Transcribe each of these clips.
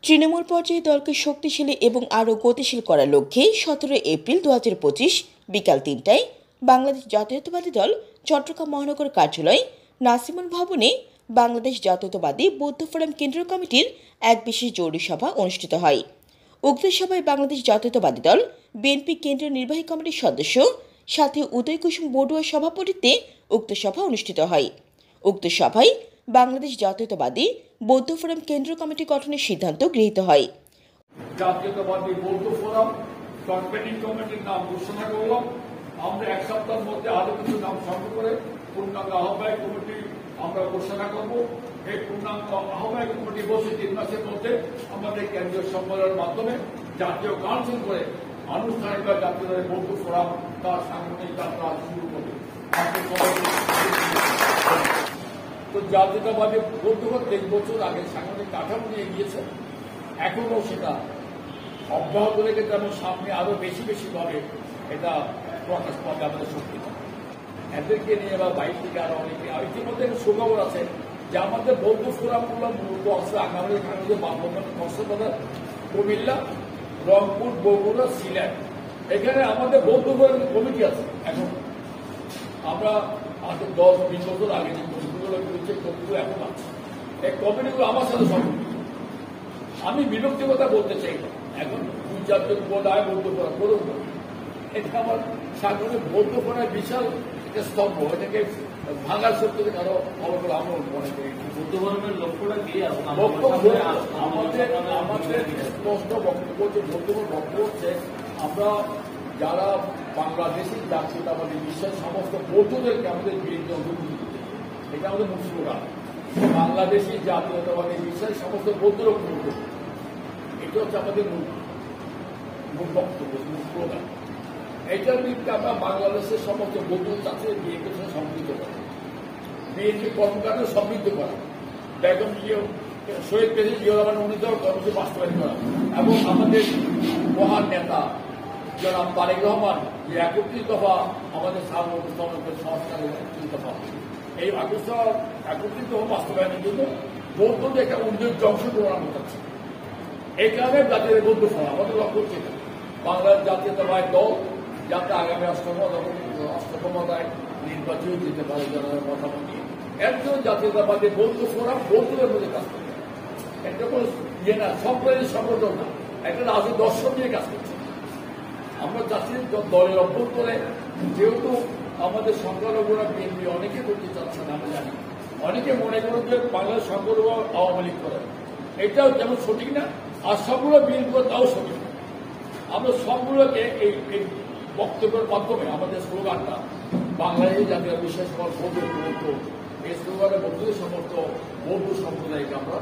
তৃণমূল পর্যায়ে দলকে শক্তিশালী এবং আরও গতিশীল করার লক্ষ্যে 17 এপ্রিল 2025 বিকাল 3টায় বাংলাদেশ জাতীয়তাবাদী দল চট্টগ্রাম মহানগর কার্যালয় নাসিমন ভবনে বাংলাদেশ জাতীয়তাবাদী বৌদ্ধ ফোরাম কেন্দ্রীয় কমিটির এক বিশেষ জরুরি সভা অনুষ্ঠিত হয়। উক্ত সভায় বাংলাদেশ জাতীয়তাবাদী দল বিএনপি কেন্দ্রীয় নির্বাহী কমিটির সদস্য সাথে উদয় কুসুম বড়ুয়ার সভাপতিত্বে উক্ত সভা অনুষ্ঠিত হয়। উক্ত সভায় বাংলাদেশ জাতীয়তাবাদী বৌদ্ধ ফোরাম কেন্দ্রীয় কমিটি গঠনের সিদ্ধান্ত গৃহীত হয়। জাতীয়তাবাদী বৌদ্ধ ফোরাম কমিটির নাম ঘোষণা করলাম। আমরা এক সপ্তাহের মধ্যে আরো কিছু নাম সংগ্রহ করে পূর্ণাঙ্গ আহ্বায়ক কমিটি আমরা ঘোষণা করব। এই পূর্ণাঙ্গ আহ্বায়ক কমিটি বসে 3 মাসের মধ্যে আমাদের কেন্দ্রীয় সম্মেলনের মাধ্যমে জাতীয় কাউন্সিল করে আনুষ্ঠানিকভাবে জাতীয়তাবাদী বৌদ্ধ ফোরাম তার সাংগঠনিক যাত্রা শুরু করবে। তো জাতীয়তাবাদী বৌদ্ধ ফোরাম 3 বছর আগে সাংগঠনিক কাঠামো নিয়ে গিয়েছে, এখনো সেটা অব্যাহত রেখেছে এবং সামনে আরো বেশি বেশি ভাবে এটা প্রকাশ পাবে আমাদের শক্তি। এদেরকে নিয়ে বা বাইরে থেকে আরো অনেকে ইতিমধ্যে সুখবর আছে যে আমাদের বৌদ্ধ ফোরামগুলো মূলত আছে আগামী বাংলাদেশ, কক্সবাজার, কুমিল্লা, রংপুর, বগুড়া, সিলেট। এখানে আমাদের বৌদ্ধ ফোরাম কমিটি আছে। এখন আমরা আজ 10-20 বছর আগে যে কমিটিগুলো করেছে কমিটিগুলো এখন আছে। এই কমিটিগুলো আমার সাথে সম্পর্কিত। আমি বিরক্তিকতা বলতে চাই না, এখন 2-4 জন বোধহয় বৌদ্ধ ফোরাম করুন। এটা আমার সাংগঠনিক বৌদ্ধ ফোরামের বিশাল একটা স্তম্ভ, এটাকে ভাঙার সত্যি কারো অবকল আমরা মনে করি। বৌদ্ধ ফোরামের লক্ষ্যটা কি? আমাদের স্পষ্ট বক্তব্য যে বৌদ্ধ ফোরাম বক্তব্য হচ্ছে আমরা যারা বাংলাদেশি জাতীয়তাবাদী বিশ্বের সমস্ত বৌদ্ধদেরকে আমাদের বিরুদ্ধে অভিযোগ দিতে, এটা আমাদের মূল স্লোগান। বাংলাদেশি জাতীয়তাবাদী বিশ্বের সমস্ত বৌদ্ধর অভিযোগ, এটা হচ্ছে আমাদের মূল বক্তব্য, মূল স্লোগান। এইটার বিরুদ্ধে আমরা বাংলাদেশের সমস্ত বৌদ্ধ চাষের বিএনপির সঙ্গে সম্পৃক্ত করা, বিএনপি কর্মকাণ্ড সমৃদ্ধ করা, বেগম শহীদ প্রেসিডেন্ট জিয়াউর রহমান উন্নীত কর্মসূচি বাস্তবায়ন করা এবং আমাদের মহান নেতা জনাব তারেক রহমান যে 31 দফা আমাদের সার্বভৌমত্বের সংস্কারের 31 দফা, এই 31 দফা বাস্তবায়নের জন্য বৌদ্ধদের একটা উল্লেখযোগ্য অংশগ্রহণ করছে। এই কারণে জাতীয় বৌদ্ধ ফোরাম আমাদের লক্ষ্য হচ্ছে বাংলার জাতীয়তাবাদী দল যাতে আগামী অষ্টমতায় নির্বাচন দিতে পারে জনগণের মতামত নিয়ে একজন জাতীয়তাবাদী বৌদ্ধ ফোরাম বৌদ্ধদের মধ্যে কাজ করছে। একটা কোনো ইয়ে না, সম্প্রদায়ের সংগঠন না, একটা রাজনৈতিক দর্শন নিয়ে কাজ করছে। আমরা চাচ্ছি দলের অভ্যন্তরে, যেহেতু আমাদের সংখ্যালঘুরা বিএনপি অনেকে করতে চাচ্ছে না, আমরা জানি অনেকে মনে করেন যে বাংলাদেশ সংখ্যালঘু আওয়ামী লীগ করে, এটাও যেমন সঠিক না, আর সবগুলো বিএনপি করে তাও সঠিক না। আমরা সবগুলোকে এই বক্তব্যের মাধ্যমে আমাদের স্লোগানটা বাংলাদেশে জাতীয় বিশেষ বৌদ্ধ, এই স্লোগানের বৌদ্ধদের সমস্ত বৌদ্ধ সম্প্রদায়কে আমরা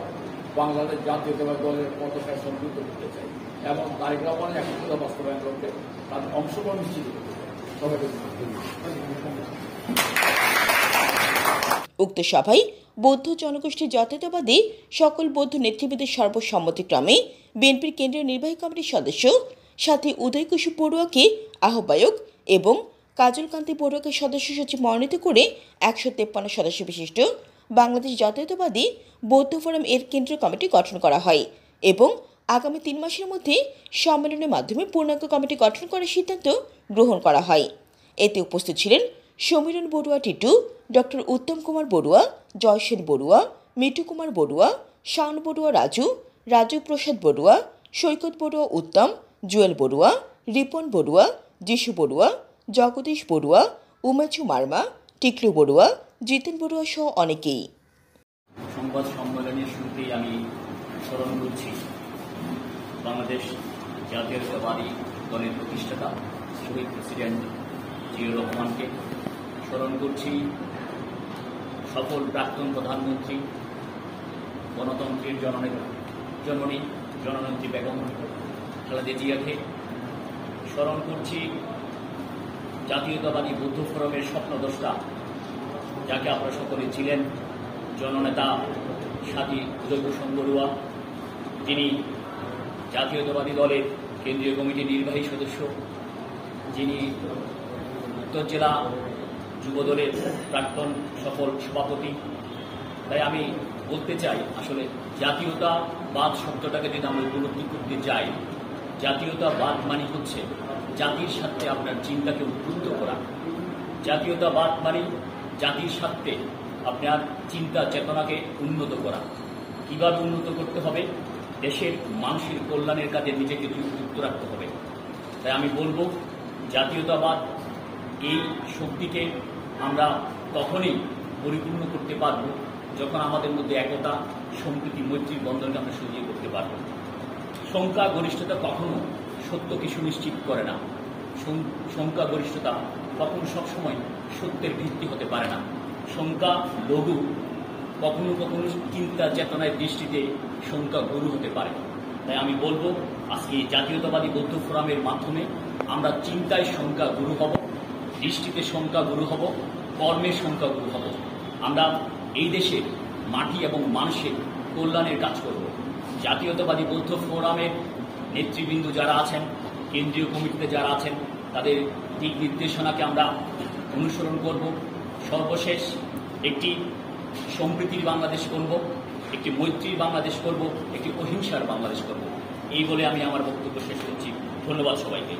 বাংলাদেশ জাতীয়তাবাদী দলের পতাকায় সম্পৃক্ত করতে চাই এবং তারেক রহমানের একত্রতা বাস্তবায়ন করতে তাদের অংশগ্রহণ নিশ্চিত করতে চাই। সবাইকে উক্ত সভায় বৌদ্ধ জনগোষ্ঠী জাতীয়তাবাদী সকল বৌদ্ধ নেতৃবৃন্দের সর্বসম্মতিক্রমে বিএনপির কেন্দ্রীয় নির্বাহী কমিটির সদস্য সাথে উদয় কুসুম বড়ুয়াকে আহ্বায়ক এবং কাজল কান্তি বড়ুয়াকে সদস্য সচিব মনোনীত করে 153 সদস্য বিশিষ্ট বাংলাদেশ জাতীয়তাবাদী বৌদ্ধ ফোরাম এর কেন্দ্রীয় কমিটি গঠন করা হয় এবং আগামী 3 মাসের মধ্যে সম্মেলনের মাধ্যমে পূর্ণাঙ্গ কমিটি গঠন করার সিদ্ধান্ত গ্রহণ করা হয়। এতে উপস্থিত ছিলেন সমীরণ বড়ুয়া টিটু, ডক্টর উত্তম কুমার বড়ুয়া, জয়সেন বড়ুয়া, মিঠু কুমার বড়ুয়া, শাওন বড়ুয়া রাজু, রাজু প্রসাদ বড়ুয়া, সৈকত বড়ুয়া উত্তম, জুয়েল বড়ুয়া, রিপন বড়ুয়া, যিশু বড়ুয়া, জগদীশ বড়ুয়া, উমেচু মার্মা, টিকলু বড়ুয়া, জিতেন বড়ুয়া সহ অনেকেই। সংবাদ সম্মেলনের শুরুতেই আমি স্মরণ করছি বাংলাদেশ জাতীয়তাবাদী দলের প্রতিষ্ঠাতা শহীদ প্রেসিডেন্ট জিয়াউর রহমানকে, স্মরণ করছি সফল প্রাক্তন প্রধানমন্ত্রী, গণতন্ত্রের জননী জননেত্রী বেগম খালেদা জিয়াকে, স্মরণ করছি জাতীয়তাবাদী বৌদ্ধ ফোরামের স্বপ্নদ্রষ্টা, যাকে আপনারা সকলে ছিলেন, জননেতা সাথী উদয় কুসুম বড়ুয়া, যিনি জাতীয়তাবাদী দলের কেন্দ্রীয় কমিটির নির্বাহী সদস্য, যিনি উত্তর জেলা যুবদলের প্রাক্তন সফল সভাপতি। তাই আমি বলতে চাই, আসলে জাতীয়তাবাদ শব্দটাকে যদি আমরা উপলব্ধি করতে যাই, জাতীয়তাবাদ মানে হচ্ছে জাতির স্বার্থে আপনার চিন্তাকে উদ্বুদ্ধ করা। জাতীয়তাবাদ মানে জাতির স্বার্থে আপনার চিন্তা চেতনাকে উন্নত করা। কিভাবে উন্নত করতে হবে? দেশের মানুষের কল্যাণের কাজে নিজেকে যুক্ত রাখতে হবে। তাই আমি বলবো, জাতীয়তাবাদ এই শক্তিকে আমরা তখনই পরিপূর্ণ করতে পারব যখন আমাদের মধ্যে একতা, সম্প্রীতি, মৈত্রীর বন্ধনকে আমরা সরিয়ে করতে পারব। সংখ্যাগরিষ্ঠতা কখনো সত্যকে সুনিশ্চিত করে না। সংখ্যাগরিষ্ঠতা কখনো সবসময় সত্যের ভিত্তি হতে পারে না। সংখ্যা লঘু কখনো কখনো চিন্তা চেতনার দৃষ্টিতে সংখ্যা গুরু হতে পারে। তাই আমি বলবো, আজকে জাতীয়তাবাদী বৌদ্ধ ফোরামের মাধ্যমে আমরা চিন্তায় সংখ্যা গুরু হব, দৃষ্টিতে সংখ্যা গুরু হব, কর্মের সংখ্যা গুরু হব। আমরা এই দেশের মাটি এবং মানুষের কল্যাণের কাজ করব। জাতীয়তাবাদী বৌদ্ধ ফোরামের নেতৃবৃন্দ যারা আছেন, কেন্দ্রীয় কমিটিতে যারা আছেন, তাদের দিক নির্দেশনাকে আমরা অনুসরণ করব। সর্বশেষ একটি সম্প্রীতির বাংলাদেশ করব, একটি মৈত্রীর বাংলাদেশ করব, একটি অহিংসার বাংলাদেশ করব। এই বলে আমি আমার বক্তব্য শেষ করছি। ধন্যবাদ সবাইকে।